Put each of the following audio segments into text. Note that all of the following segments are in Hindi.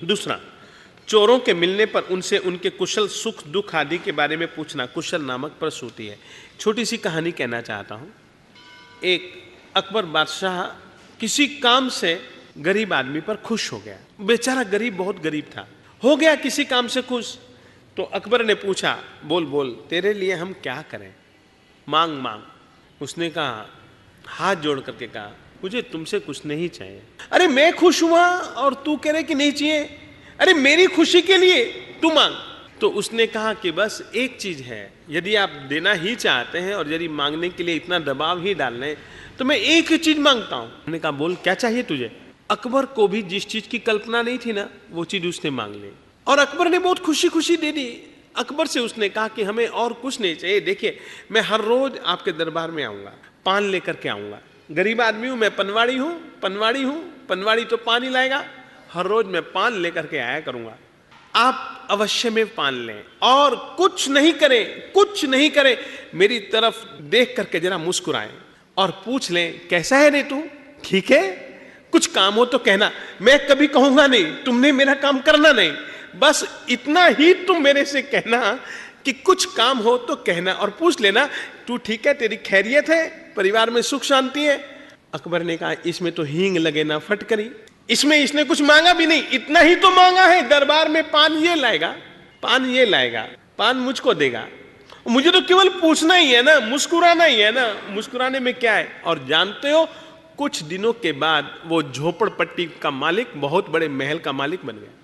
दूसरा, चोरों के मिलने पर उनसे उनके कुशल सुख दुख आदि के बारे में पूछना कुशल नामक प्रसूति है। छोटी सी कहानी कहना चाहता हूं। एक अकबर बादशाह किसी काम से गरीब आदमी पर खुश हो गया। बेचारा गरीब बहुत गरीब था, हो गया किसी काम से खुश। तो अकबर ने पूछा, बोल बोल तेरे लिए हम क्या करें, मांग मांग। उसने कहा, हाथ जोड़ करके कहा, मुझे तुमसे कुछ नहीं चाहिए। अरे मैं खुश हुआ और तू कह रहे कि नहीं चाहिए, अरे मेरी खुशी के लिए तू मांग। तो उसने कहा कि बस एक चीज है, यदि आप देना ही चाहते हैं और यदि मांगने के लिए इतना दबाव ही डाल रहे हैं तो मैं एक ही चीज मांगता हूं। उन्होंने कहा, बोल क्या चाहिए तुझे। अकबर को भी जिस चीज की कल्पना नहीं थी ना, वो चीज उसने मांग ली और अकबर ने बहुत खुशी खुशी दे दी। अकबर से उसने कहा कि हमें और कुछ नहीं चाहिए, देखिए मैं हर रोज आपके दरबार में आऊंगा, पान लेकर के आऊंगा। गरीब आदमी हूं मैं, पनवाड़ी हूं, पनवाड़ी तो पान ही लाएगा, हर रोज मैं पान लेकर के आया करूंगा, आप अवश्य में पान लें और कुछ नहीं करें, कुछ नहीं करें, मेरी तरफ देख करके जरा मुस्कुराएं और पूछ लें कैसा है रे तू, ठीक है, कुछ काम हो तो कहना, मैं कभी कहूंगा नहीं तुमने मेरा काम करना नहीं, बस इतना ही तुम मेरे से कहना कि कुछ काम हो तो कहना और पूछ लेना तू ठीक है, तेरी खैरियत है, परिवार में सुख शांति है। अकबर ने कहा, इसमें तो हींग लगे ना फटकरी, इसमें इसने कुछ मांगा भी नहीं, इतना ही तो मांगा है, दरबार में पान ये लाएगा, पान ये लाएगा, पान मुझको देगा, मुझे तो केवल पूछना ही है ना, मुस्कुराना ही है ना, मुस्कुराने में क्या है। और जानते हो कुछ दिनों के बाद वो झोपड़पट्टी का मालिक बहुत बड़े महल का मालिक बन गया।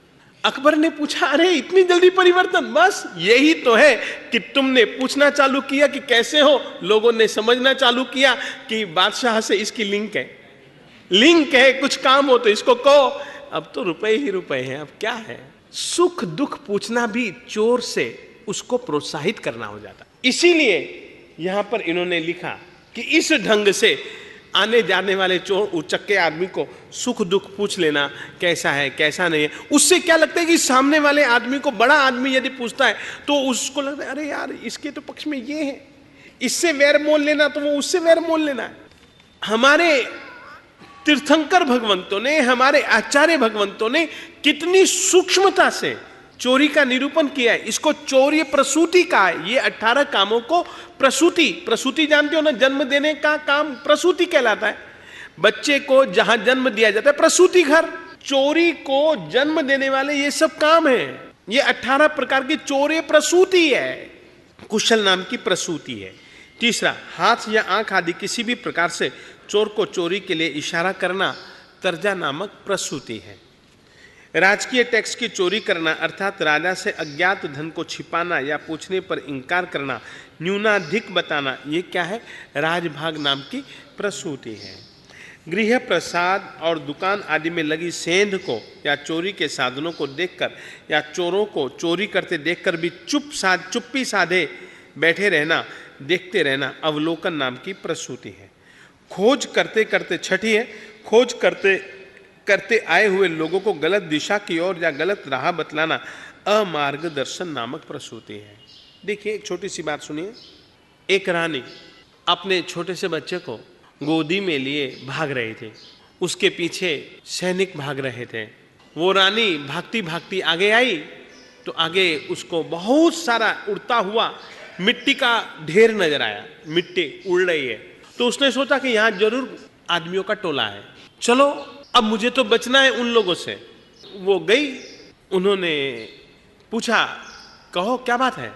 अकबर ने पूछा, अरे इतनी जल्दी परिवर्तन, बस यही तो है कि तुमने पूछना चालू किया कि कैसे हो, लोगों ने समझना चालू किया कि बादशाह से इसकी लिंक है, कुछ काम हो तो इसको कहो। अब तो रुपए ही रुपए हैं, अब क्या है। सुख दुख पूछना भी चोर से उसको प्रोत्साहित करना हो जाता। इसीलिए यहां पर इन्होंने लिखा कि इस ढंग से आने जाने वाले चोर उचक्के आदमी को सुख दुख पूछ लेना, कैसा है कैसा नहीं है। उससे क्या लगता है कि सामने वाले आदमी को, बड़ा आदमी यदि पूछता है तो उसको लगता है अरे यार इसके तो पक्ष में ये है, इससे वैर मोल लेना तो वो उससे वैर मोल लेना है। हमारे तीर्थंकर भगवंतों ने, हमारे आचार्य भगवंतों ने कितनी सूक्ष्मता से चोरी का निरूपण किया है। इसको चौर्य प्रसूति का है। ये 18 कामों को प्रसूति जानते हो ना, जन्म देने का काम प्रसूति कहलाता है। बच्चे को जहां जन्म दिया जाता है प्रसूति घर, चोरी को जन्म देने वाले ये सब काम है। ये 18 प्रकार की चौर्य प्रसूति है, कुशल नाम की प्रसूति है। तीसरा, हाथ या आंख आदि किसी भी प्रकार से चोर को चोरी के लिए इशारा करना तर्जा नामक प्रसूति है। राजकीय टैक्स की चोरी करना अर्थात राजा से अज्ञात धन को छिपाना या पूछने पर इंकार करना, न्यूनाधिक बताना, ये क्या है, राजभाग नाम की प्रसूति है। गृह प्रसाद और दुकान आदि में लगी सेंध को या चोरी के साधनों को देखकर या चोरों को चोरी करते देखकर भी चुप्पी साधे बैठे रहना, देखते रहना, अवलोकन नाम की प्रसूति है। खोज करते करते, छठी है, खोज करते करते आए हुए लोगों को गलत दिशा की ओर या गलत राह बतलाना, अमार्गदर्शन नामक प्रसूति है। देखिए एक छोटी सी बात सुनिए। एक रानी अपने छोटे से बच्चे को गोदी में लिए भाग रहे थे, उसके पीछे सैनिक भाग रहे थे। वो रानी भागती भागती आगे आई तो आगे उसको बहुत सारा उड़ता हुआ मिट्टी का ढेर नजर आया, मिट्टी उड़ रही है। तो उसने सोचा कि यहां जरूर आदमियों का टोला है, चलो अब मुझे तो बचना है उन लोगों से। वो गई, उन्होंने पूछा, कहो क्या बात है।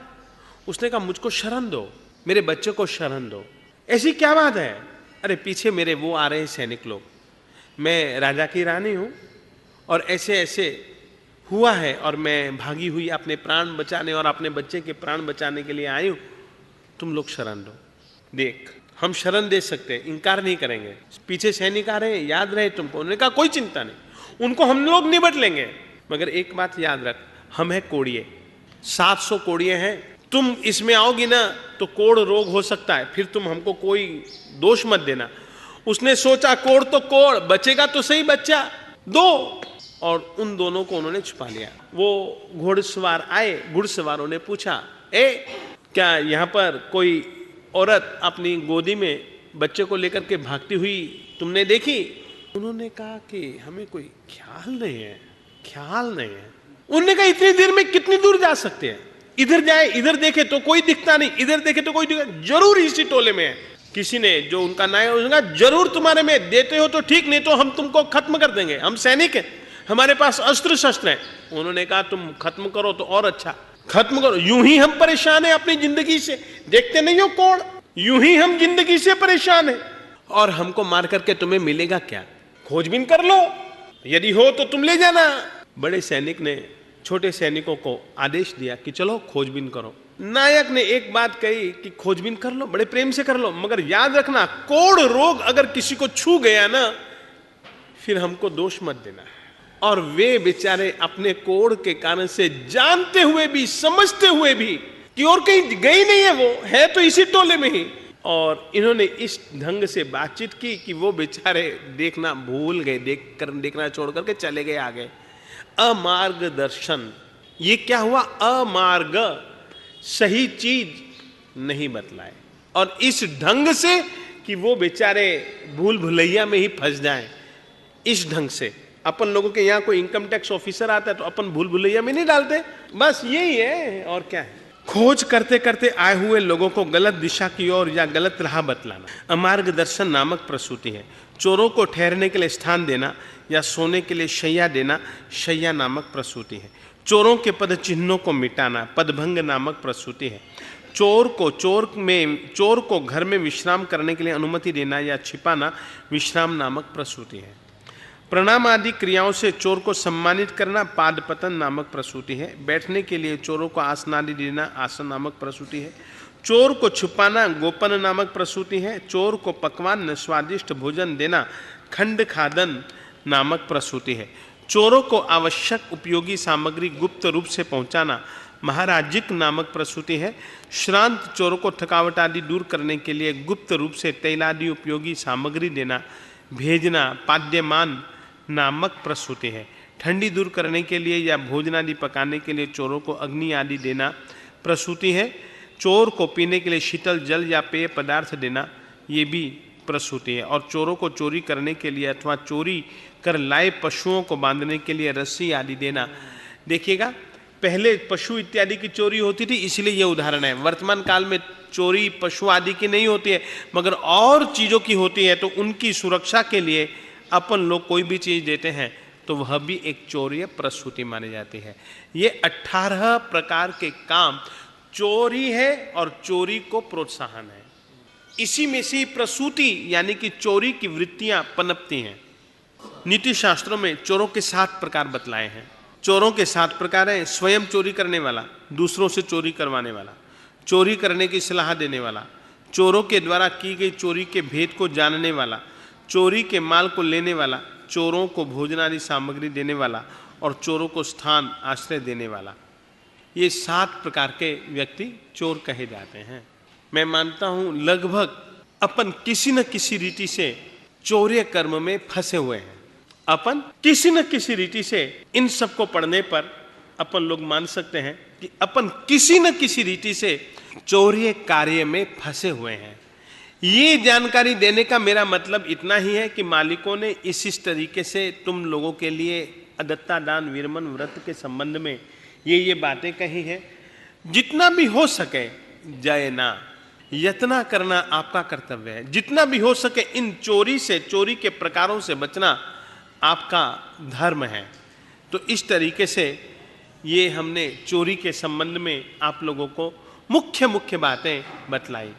उसने कहा, मुझको शरण दो, मेरे बच्चे को शरण दो। ऐसी क्या बात है। अरे पीछे मेरे वो आ रहे हैं सैनिक लोग, मैं राजा की रानी हूं और ऐसे ऐसे हुआ है और मैं भागी हुई अपने प्राण बचाने और अपने बच्चे के प्राण बचाने के लिए आई हूं, तुम लोग शरण दो। देख हम शरण दे सकते हैं, इनकार नहीं करेंगे। पीछे सैनिक आ रहे हैं, याद रहे तुमको। उन्होंने कहा कोई चिंता नहीं, उनको हम लोग निबट लेंगे, मगर एक बात याद रख, हम है कोड़िए, 700 कोड़िए हैं, तुम इसमें आओगी ना तो कोड़ रोग हो सकता है, फिर तुम हमको कोई दोष मत देना। उसने सोचा कोड़ तो कोड़, बचेगा तो सही बच्चा, दो। और उन दोनों को उन्होंने छुपा लिया। वो घोड़सवार आए, घुड़सवारों ने पूछा, क्या यहाँ पर कोई औरत अपनी गोदी में बच्चे को लेकर के भागती हुई तुमने देखी। उन्होंने कहा कि हमें कोई ख्याल नहीं है। ख्याल नहीं है। उन्होंने कहा इतनी देर में कितनी दूर जा सकते हैं, इधर जाए इधर देखे तो कोई दिखता नहीं, इधर देखे तो कोई दिखता, जरूर इसी टोले में है। किसी ने जो उनका नायक उसने कहा जरूर तुम्हारे में, देते हो तो ठीक, नहीं तो हम तुमको खत्म कर देंगे, हम सैनिक हैं, हमारे पास अस्त्र शस्त्र हैं। उन्होंने कहा तुम खत्म करो तो और अच्छा, खत्म करो, यूं ही हम परेशान हैं अपनी जिंदगी से, देखते नहीं हो कौन, यूं ही हम जिंदगी से परेशान हैं, और हमको मार करके तुम्हें मिलेगा क्या, खोजबीन कर लो, यदि हो तो तुम ले जाना। बड़े सैनिक ने छोटे सैनिकों को आदेश दिया कि चलो खोजबीन करो। नायक ने एक बात कही कि खोजबीन कर लो, बड़े प्रेम से कर लो, मगर याद रखना कोढ़ रोग अगर किसी को छू गया ना, फिर हमको दोष मत देना। और वे बेचारे अपने कोढ़ के कारण से जानते हुए भी, समझते हुए भी कि और कहीं गई नहीं है, वो है तो इसी टोले में ही, और इन्होंने इस ढंग से बातचीत की कि वो बेचारे देखना भूल गए, देखना छोड़ करके चले गए आगे। अमार्गदर्शन, ये क्या हुआ, अमार्ग, सही चीज नहीं बतलाए, और इस ढंग से कि वो बेचारे भूल भुलैया में ही फंस जाएं। इस ढंग से अपन लोगों के यहाँ कोई इनकम टैक्स ऑफिसर आता है तो अपन भूल भुलैया में नहीं डालते, बस यही है और क्या है। खोज करते करते आए हुए लोगों को गलत दिशा की ओर या गलत राह बतलाना अमार्गदर्शन नामक प्रसूति है। चोरों को ठहरने के लिए स्थान देना या सोने के लिए शैया देना शैया नामक प्रसूति है। चोरों के पद चिन्हों को मिटाना पदभंग नामक प्रसूति है। चोर को घर में विश्राम करने के लिए अनुमति देना या छिपाना विश्राम नामक प्रसूति है। प्रणाम आदि क्रियाओं से चोर को सम्मानित करना पादपतन नामक प्रसूति है। बैठने के लिए चोरों को आसन आदि देना आसन नामक प्रसूति है। चोर को छुपाना गोपन नामक प्रसूति है। चोर को पकवान स्वादिष्ट भोजन देना खंड खादन नामक प्रसूति है। चोरों को आवश्यक उपयोगी सामग्री गुप्त रूप से पहुंचाना महाराजिक नामक प्रसूति है। श्रांत चोरों को थकावट आदि दूर करने के लिए गुप्त रूप से तेल आदि उपयोगी सामग्री देना भेजना पाद्यमान नामक प्रसूति है। ठंडी दूर करने के लिए या भोजन आदि पकाने के लिए चोरों को अग्नि आदि देना प्रसूति है। चोर को पीने के लिए शीतल जल या पेय पदार्थ देना ये भी प्रसूति है। और चोरों को चोरी करने के लिए अथवा चोरी कर लाए पशुओं को बांधने के लिए रस्सी आदि देना। देखिएगा पहले पशु इत्यादि की चोरी होती थी, इसलिए ये उदाहरण है। वर्तमान काल में चोरी पशु आदि की नहीं होती है मगर और चीज़ों की होती है, तो उनकी सुरक्षा के लिए अपन लोग कोई भी चीज़ देते हैं तो वह भी एक चोरी प्रसूति मानी जाती है। ये 18 प्रकार के काम चोरी है और चोरी को प्रोत्साहन है। इसी में से प्रसूति यानी कि चोरी की वृत्तियां पनपती हैं। नीति शास्त्रों में चोरों के 7 प्रकार बतलाए हैं। चोरों के 7 प्रकार हैं। स्वयं चोरी करने वाला, दूसरों से चोरी करवाने वाला, चोरी करने की सलाह देने वाला, चोरों के द्वारा की गई चोरी के भेद को जानने वाला, चोरी के माल को लेने वाला, चोरों को भोजन आदि सामग्री देने वाला और चोरों को स्थान आश्रय देने वाला। ये 7 प्रकार के व्यक्ति चोर कहे जाते हैं। मैं मानता हूं लगभग अपन किसी न किसी रीति से चौर्य कर्म में फंसे हुए हैं। अपन किसी न किसी रीति से इन सब को पढ़ने पर अपन लोग मान सकते हैं कि अपन किसी न किसी रीति से चौर्य कार्य में फंसे हुए हैं। ये जानकारी देने का मेरा मतलब इतना ही है कि मालिकों ने इस तरीके से तुम लोगों के लिए अदत्ता दान वीरमन व्रत के संबंध में ये बातें कही हैं। जितना भी हो सके जय ना यत्ना करना आपका कर्तव्य है। जितना भी हो सके इन चोरी से, चोरी के प्रकारों से बचना आपका धर्म है। तो इस तरीके से ये हमने चोरी के संबंध में आप लोगों को मुख्य बातें बतलाई।